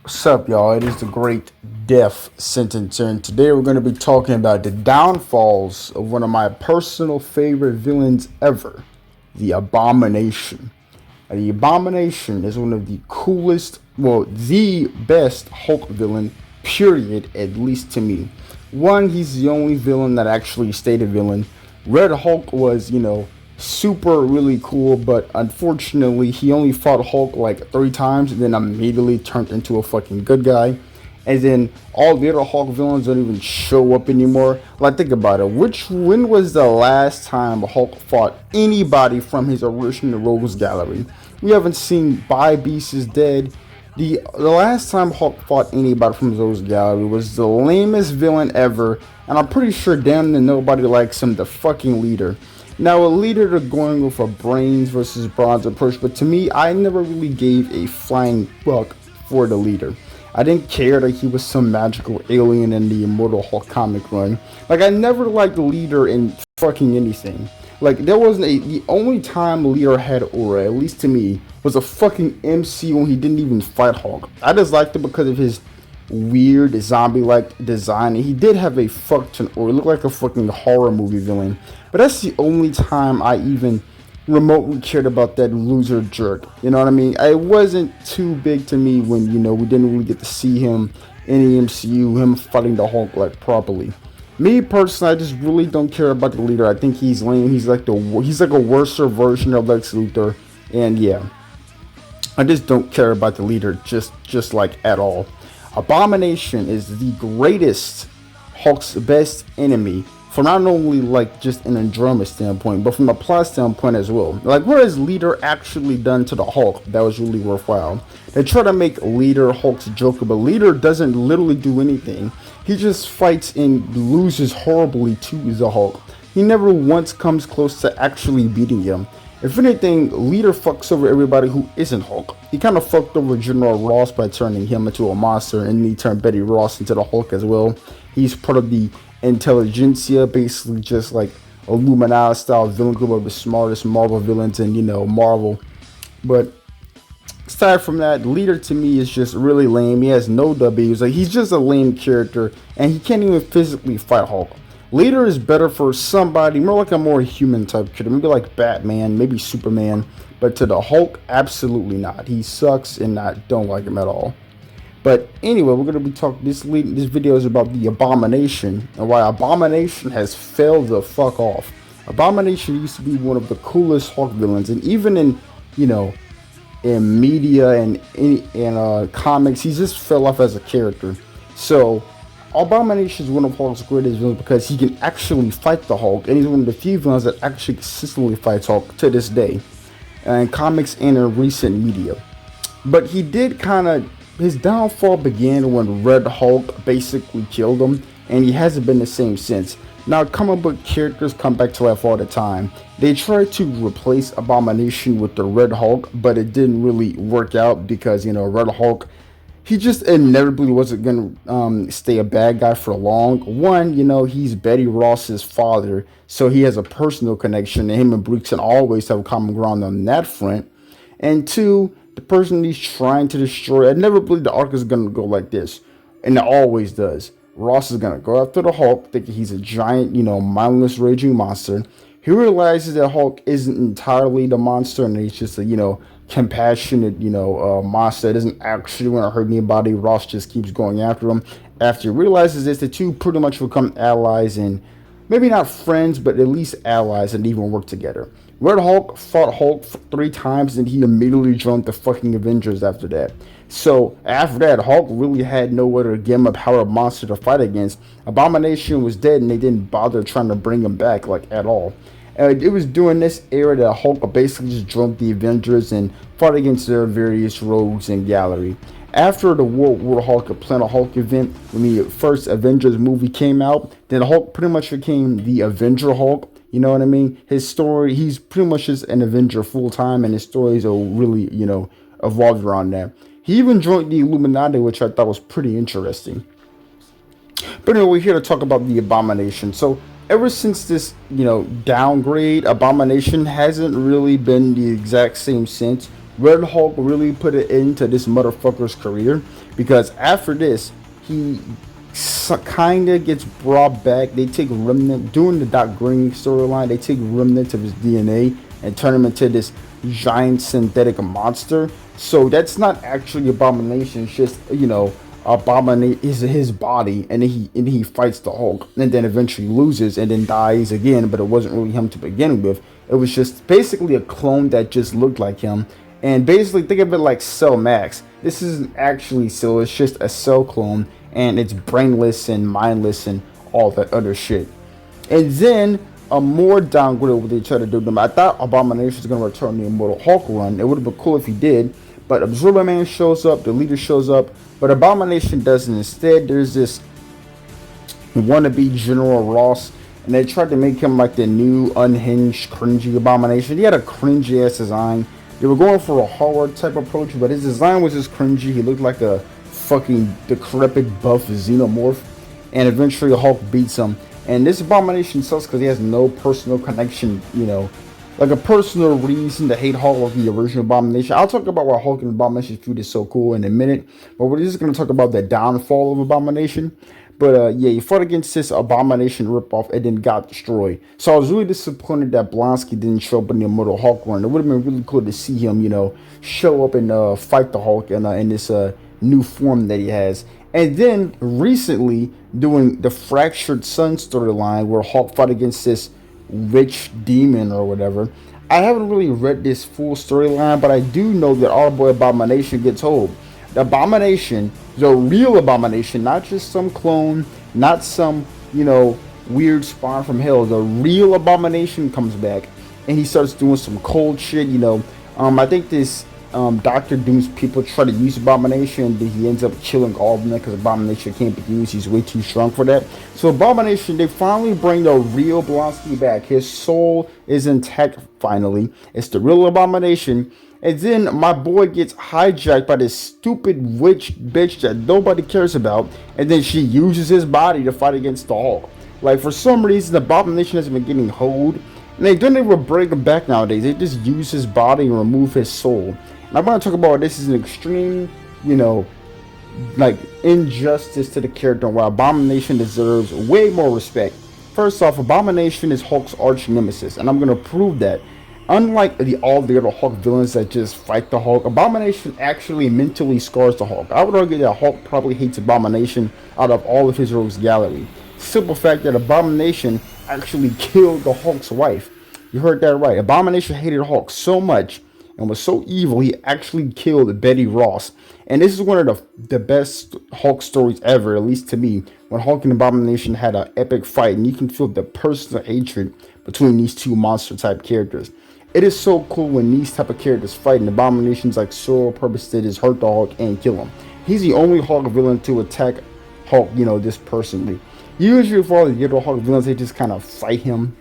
What's up, y'all? It is the Great Death Sentencer, and today we're going to be talking about the downfalls of one of my personal favorite villains ever, the Abomination. The Abomination is one of the coolest, well, the best Hulk villain, period, at least to me. One, he's the only villain that actually stayed a villain. Red Hulk was, super really cool, but unfortunately, he only fought Hulk like 3 times and then immediately turned into a fucking good guy. And then all the other Hulk villains don't even show up anymore. Like, think about it. When was the last time Hulk fought anybody from his original Rogues Gallery? We haven't seen By Beast is dead. The last time Hulk fought anybody from his Rogues Gallery was the lamest villain ever, and I'm pretty sure damn near nobody likes him, the fucking leader. Now, a leader, they're going with a brains versus bronze approach, but to me, I never really gave a flying fuck for the leader. I didn't care that he was some magical alien in the Immortal Hulk comic run. Like, I never liked the leader in fucking anything. Like, there wasn't the only time leader had aura, at least to me, was a fucking MC when he didn't even fight Hulk. I just liked it because of his weird zombie-like design, and he did have a fuck ton aura. He looked like a fucking horror movie villain. But that's the only time I even remotely cared about that loser jerk. You know what I mean? It wasn't too big to me when, we didn't really get to see him in the MCU, him fighting the Hulk like properly. Me personally, I just really don't care about the leader. I think he's lame. He's like a worser version of Lex Luthor. And yeah, I just don't care about the leader just like at all. Abomination is the greatest Hulk's best enemy, from not only like just an enjoyment standpoint, but from a plot standpoint as well. Like, what has Leader actually done to the Hulk that was really worthwhile? They try to make Leader Hulk's Joker, but Leader doesn't literally do anything. He just fights and loses horribly to the Hulk. He never once comes close to actually beating him. If anything, Leader fucks over everybody who isn't Hulk. He kind of fucked over General Ross by turning him into a monster, and he turned Betty Ross into the Hulk as well. He's part of the Intelligentsia, basically just like Illuminati style villain group of the smartest Marvel villains in Marvel. But aside from that, Leader to me is just really lame. He has no W's. Like, he's just a lame character, and he can't even physically fight Hulk. Leader is better for somebody more like a more human type character, maybe like Batman, maybe Superman. But to the Hulk, absolutely not. He sucks, and I don't like him at all. But anyway, we're going to be talking, this video is about the Abomination and why Abomination has failed the fuck off. Abomination used to be one of the coolest Hulk villains, and even in, in media and in comics, he just fell off as a character. So Abomination is one of Hulk's greatest villains because he can actually fight the Hulk, and he's one of the few villains that actually consistently fights Hulk to this day, in comics and in recent media. But he did his downfall began when Red Hulk basically killed him, and he hasn't been the same since. Now, comic book characters come back to life all the time. They tried to replace Abomination with the Red Hulk, but it didn't really work out because, Red Hulk, he just inevitably wasn't going to stay a bad guy for long. One, he's Betty Ross's father, so he has a personal connection, and him and Bruxon always have common ground on that front. And two, the person he's trying to destroy, I never believed the arc is going to go like this, and it always does. Ross is going to go after the Hulk, thinking he's a giant, mindless raging monster. He realizes that Hulk isn't entirely the monster, and he's just a, compassionate, monster that doesn't actually want to hurt anybody. Ross just keeps going after him. After he realizes this, the two pretty much become allies, and maybe not friends, but at least allies, and even work together. Red Hulk fought Hulk 3 times, and he immediately joined the fucking Avengers after that. So after that, Hulk really had no other game of power monster to fight against. Abomination was dead, and they didn't bother trying to bring him back like at all. It was during this era that Hulk basically just joined the Avengers and fought against their various rogues and gallery. After the World War Hulk, a Planet Hulk event, when the first Avengers movie came out, then Hulk pretty much became the Avenger Hulk. You know what I mean? His story, he's pretty much just an Avenger full time, and his stories are really, evolved around that. He even joined the Illuminati, which I thought was pretty interesting. But anyway, we're here to talk about the Abomination. So ever since this, downgrade, Abomination hasn't really been the exact same since. Red Hulk really put it into this motherfucker's career, because after this, he kind of gets brought back. They take remnant during the Doc Green storyline. They take remnants of his DNA and turn him into this giant synthetic monster. So that's not actually Abomination. It's just, Abominate is his body, and then he fights the Hulk, and then eventually loses, and then dies again. But it wasn't really him to begin with. It was just basically a clone that just looked like him. And basically, think of it like Cell Max. This isn't actually Cell. It's just a cell clone, and it's brainless and mindless and all that other shit. And then a more downgrade what they try to do to them. I thought Abomination was going to return the Immortal Hulk run. It would have been cool if he did. But Absorber Man shows up, the leader shows up, but Abomination doesn't. Instead, there's this wannabe General Ross, and they tried to make him like the new unhinged, cringy Abomination. He had a cringy ass design. They were going for a horror type approach, but his design was just cringy. He looked like a fucking decrepit buff xenomorph, and eventually Hulk beats him. And this Abomination sucks because he has no personal connection, like a personal reason to hate Hulk like the original Abomination. I'll talk about why Hulk and Abomination feud is so cool in a minute, but we're just going to talk about the downfall of Abomination. But yeah, he fought against this Abomination ripoff and then got destroyed. So I was really disappointed that Blonsky didn't show up in the Immortal Hulk run. It would have been really cool to see him, show up and fight the Hulk in this new form that he has. And then recently, doing the Fractured Sun storyline where Hulk fought against this witch demon or whatever. I haven't really read this full storyline, but I do know that our boy Abomination gets hold. The Abomination, the real Abomination, not just some clone, not some, weird spawn from hell. The real Abomination comes back, and he starts doing some cold shit. I think this Doctor Doom's people try to use Abomination, but he ends up killing all of them because Abomination can't be used. He's way too strong for that. So Abomination, they finally bring the real Blonsky back. His soul is intact finally. It's the real Abomination. And then my boy gets hijacked by this stupid witch bitch that nobody cares about. And then she uses his body to fight against the Hulk. Like, for some reason, the Abomination has been getting hold. And they don't even bring him back nowadays. They just use his body and remove his soul. And I'm going to talk about this is an extreme, injustice to the character, and why Abomination deserves way more respect. First off, Abomination is Hulk's arch nemesis, and I'm going to prove that. Unlike all the other Hulk villains that just fight the Hulk, Abomination actually mentally scars the Hulk. I would argue that Hulk probably hates Abomination out of all of his rogues gallery. Simple fact that Abomination actually killed the Hulk's wife. You heard that right. Abomination hated Hulk so much and was so evil, he actually killed Betty Ross. And this is one of the best Hulk stories ever, at least to me, when Hulk and Abomination had an epic fight, and you can feel the personal hatred between these two monster type characters. It is so cool when these type of characters fight, and Abomination's sole purpose is hurt the Hulk and kill him. He's the only Hulk villain to attack Hulk, this personally. Usually for all the other Hulk villains, they just kind of fight him.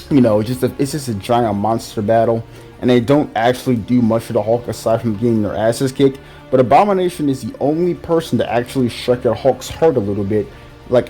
It's just a giant monster battle, and they don't actually do much for the Hulk aside from getting their asses kicked. But Abomination is the only person to actually strike at Hulk's heart a little bit,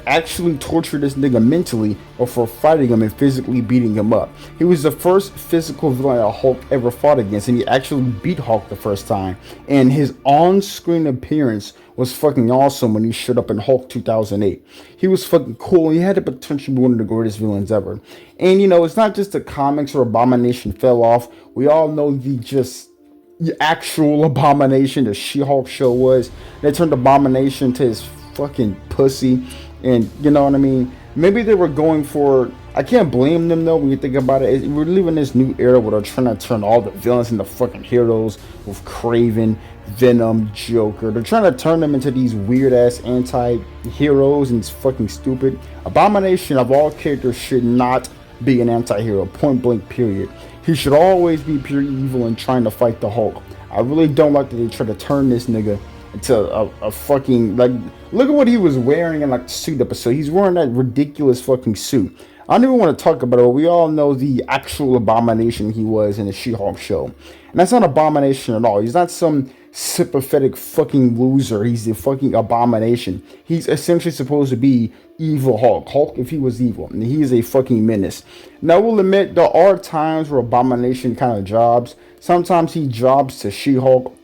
actually torture this nigga mentally or for fighting him and physically beating him up. He was the first physical villain that Hulk ever fought against, and he actually beat Hulk the first time. And his on-screen appearance was fucking awesome when he showed up in Hulk 2008. He was fucking cool. He had the potential to be one of the greatest villains ever. And it's not just the comics where Abomination fell off. We all know the actual Abomination, the She-Hulk show was. They turned Abomination to his fucking pussy, and you know what I mean. Maybe they were going for. I can't blame them though when you think about it. We're living this new era where they're trying to turn all the villains into fucking heroes with Kraven, Venom, Joker. They're trying to turn them into these weird ass anti-heroes, and it's fucking stupid. Abomination of all characters should not be an anti-hero. Point blank. Period. He should always be pure evil and trying to fight the Hulk. I really don't like that they try to turn this nigga into a fucking, look at what he was wearing in the suit episode. He's wearing that ridiculous fucking suit. I don't even want to talk about it, but we all know the actual Abomination he was in the She-Hulk show. And that's not Abomination at all. He's not some sympathetic fucking loser. He's the fucking Abomination. He's essentially supposed to be evil Hulk. Hulk if he was evil. And he is a fucking menace. Now, we'll admit there are times where Abomination kind of jobs. Sometimes he drops to She-Hulk,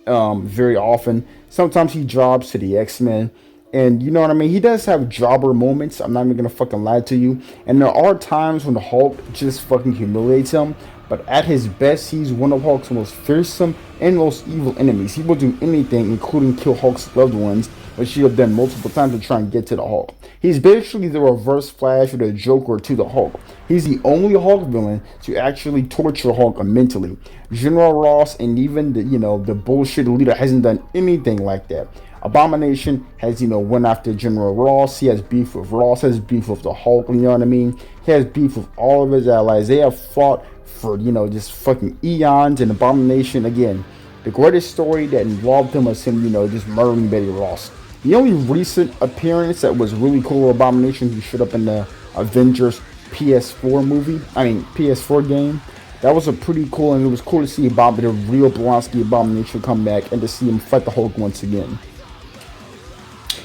very often. Sometimes he drops to the X-Men. And you know what I mean? He does have jobber moments. I'm not even gonna fucking lie to you. And there are times when the Hulk just fucking humiliates him. But at his best, he's one of Hulk's most fearsome and most evil enemies. He will do anything, including kill Hulk's loved ones, which he have done multiple times to try and get to the Hulk. He's basically the reverse Flash or the Joker to the Hulk. He's the only Hulk villain to actually torture Hulk mentally. General Ross and even the bullshit leader hasn't done anything like that. Abomination has, went after General Ross. He has beef with Ross, has beef with the Hulk, you know what I mean? He has beef with all of his allies. They have fought for, just fucking eons. And Abomination, again, the greatest story that involved him was him, just murdering Betty Ross. The only recent appearance that was really cool of Abomination, he showed up in the Avengers PS4 game. That was a pretty cool, and it was cool to see the real Blonsky Abomination come back and to see him fight the Hulk once again.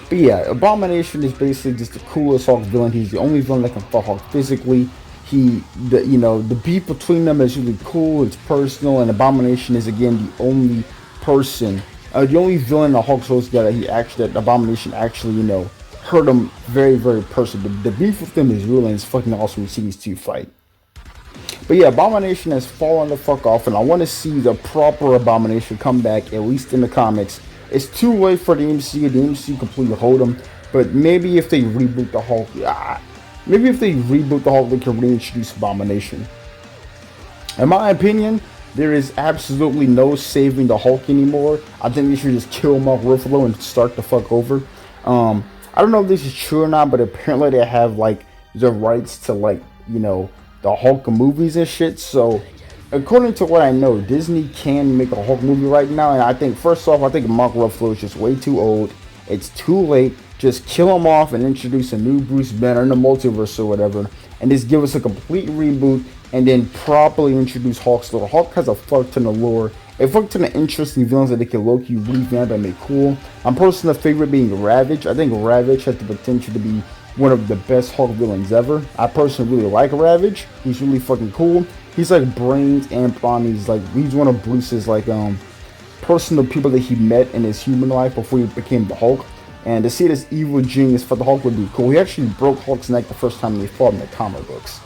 But yeah, Abomination is basically just the coolest Hulk villain. He's the only villain that can fight Hulk physically. The beef between them is really cool. It's personal, and Abomination is again the only person, the only villain the Hulk shows that Abomination actually hurt him very, very personally. The beef with them is real, and it's fucking awesome to see these two fight. But yeah, Abomination has fallen the fuck off, and I want to see the proper Abomination come back, at least in the comics. It's too late for the MCU. The MCU completely hold him. But maybe if they reboot the Hulk, they can reintroduce Abomination. In my opinion, there is absolutely no saving the Hulk anymore. I think they should just kill Mark Ruffalo and start the fuck over. I don't know if this is true or not, but apparently they have the rights to the Hulk movies and shit. So according to what I know, Disney can make a Hulk movie right now, and I think first off, I think Mark Ruffalo is just way too old. It's too late. Just kill him off and introduce a new Bruce Banner in the multiverse or whatever, and just give us a complete reboot, and then properly introduce Hulk's lore. Hulk has a fuck ton of lore, a fuck ton of interesting villains that they can low-key revamp and make cool. I'm personally favorite being Ravage. I think Ravage has the potential to be one of the best Hulk villains ever. I personally really like Ravage. He's really fucking cool. He's like Brains and Brawn. He's one of Bruce's personal people that he met in his human life before he became the Hulk. And to see this evil genius for the Hulk would be cool. He actually broke Hulk's neck the first time they fought in the comic books.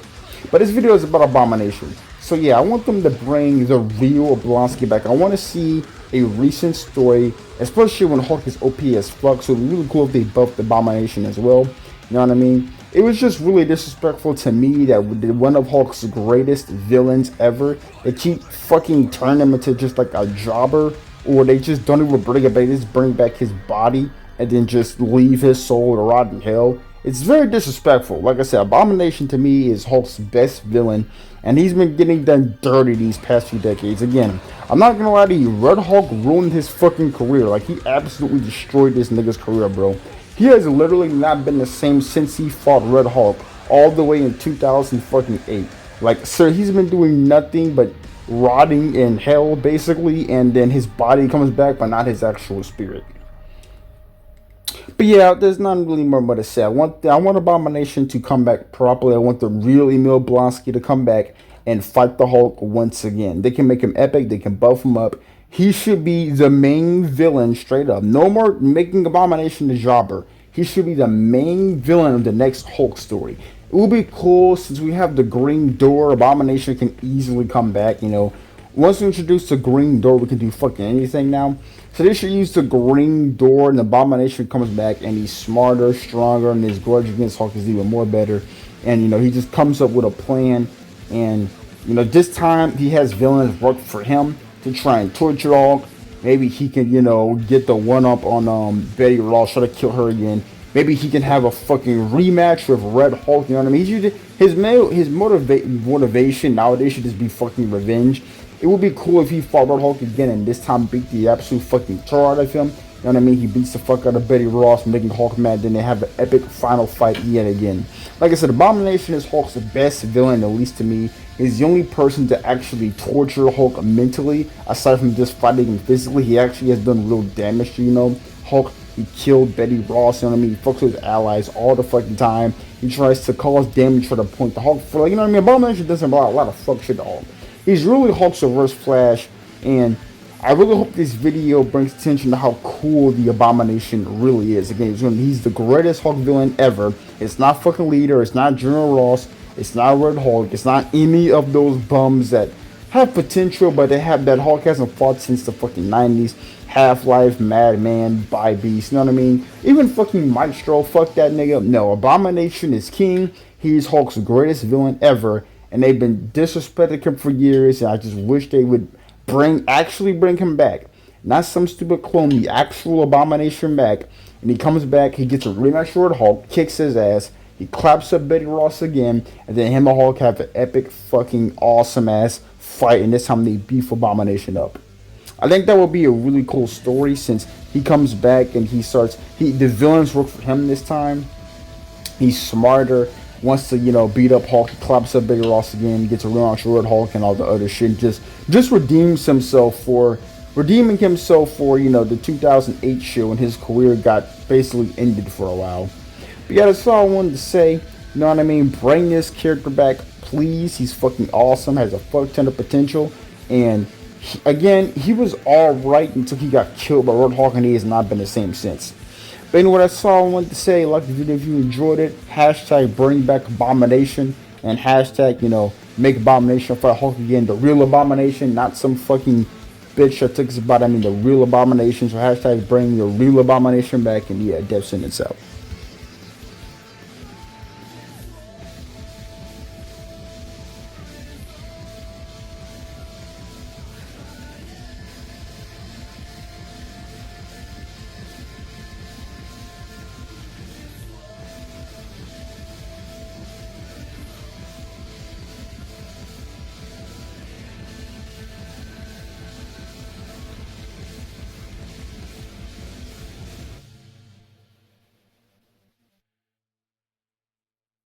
But this video is about Abomination. So yeah, I want them to bring the real Blonsky back. I want to see a recent story, especially when Hulk is OP as fuck. So it would be really cool if they buffed Abomination as well. You know what I mean? It was just really disrespectful to me that one of Hulk's greatest villains ever, they keep fucking turning him into just like a jobber, or they just don't even bring it back. They just bring back his body and then just leave his soul to rot in hell. It's very disrespectful. Like I said, Abomination to me is Hulk's best villain, and he's been getting done dirty these past few decades. Again, I'm not gonna lie to you, Red Hulk ruined his fucking career. He absolutely destroyed this nigga's career, bro. He has literally not been the same since he fought Red Hulk all the way in 2008. Sir, he's been doing nothing but rotting in hell, basically, and then his body comes back, but not his actual spirit. But yeah, there's not really more to say. I want Abomination to come back properly. I want the real Emil Blonsky to come back and fight the Hulk once again. They can make him epic. They can buff him up. He should be the main villain straight up. No more making Abomination the jobber. He should be the main villain of the next Hulk story. It will be cool since we have the Green Door. Abomination can easily come back, Once we introduce the Green Door, we can do fucking anything now. So they should use the Green Door, and the Abomination comes back, and he's smarter, stronger, and his grudge against Hulk is even more better. And, he just comes up with a plan. And, this time he has villains work for him to try and torture Hulk. Maybe he can, get the one-up on Betty Ross, try to kill her again. Maybe he can have a fucking rematch with Red Hulk, you know what I mean? His motivation nowadays should just be fucking revenge. It would be cool if he fought Red Hulk again and this time beat the absolute fucking tar out of him. You know what I mean? He beats the fuck out of Betty Ross, making Hulk mad. Then they have an epic final fight yet again. Like I said, Abomination is Hulk's best villain, at least to me. He's the only person to actually torture Hulk mentally, aside from just fighting him physically. He actually has done real damage to, Hulk. He killed Betty Ross, you know what I mean? He fucks with his allies all the fucking time. He tries to cause damage for the point the Hulk for, you know what I mean? Abomination does a lot of fuck shit to Hulk. He's really Hulk's reverse Flash, And I really hope this video brings attention to how cool the Abomination really is. Again, he's the greatest Hulk villain ever. It's not fucking Leader, it's not General Ross, it's not Red Hulk, it's not any of those bums that have potential, but they have that Hulk hasn't fought since the fucking 90s. Half-Life, Madman, By Beast, you know what I mean? Even fucking Maestro, fuck that nigga. No, Abomination is king. He's Hulk's greatest villain ever, and they've been disrespecting him for years, and I just wish they would actually bring him back. Not some stupid clone, the actual Abomination back. And he comes back, he gets a rematch with Hulk, kicks his ass, he claps up Betty Ross again, and then him and Hulk have an epic fucking awesome ass fight, and this time they beef Abomination up. I think that would be a really cool story, since he comes back and the villains work for him this time. He's smarter, wants to, beat up Hulk, he claps up Big Ross again, gets a rematch with Hulk and all the other shit, just redeeming himself for, the 2008 show, and his career got basically ended for a while. But yeah, that's all I wanted to say. You know what I mean? Bring this character back, please. He's fucking awesome, has a fuck ton of potential, and he was alright until he got killed by Red Hulk, and he has not been the same since. But anyway, that's all I wanted to say. Like the video if you enjoyed it. Hashtag bring back Abomination, and hashtag, make Abomination fight Hulk again. The real Abomination, not some fucking bitch that took his body. I mean the real Abomination. So hashtag bring the real Abomination back, and yeah, death sentence out.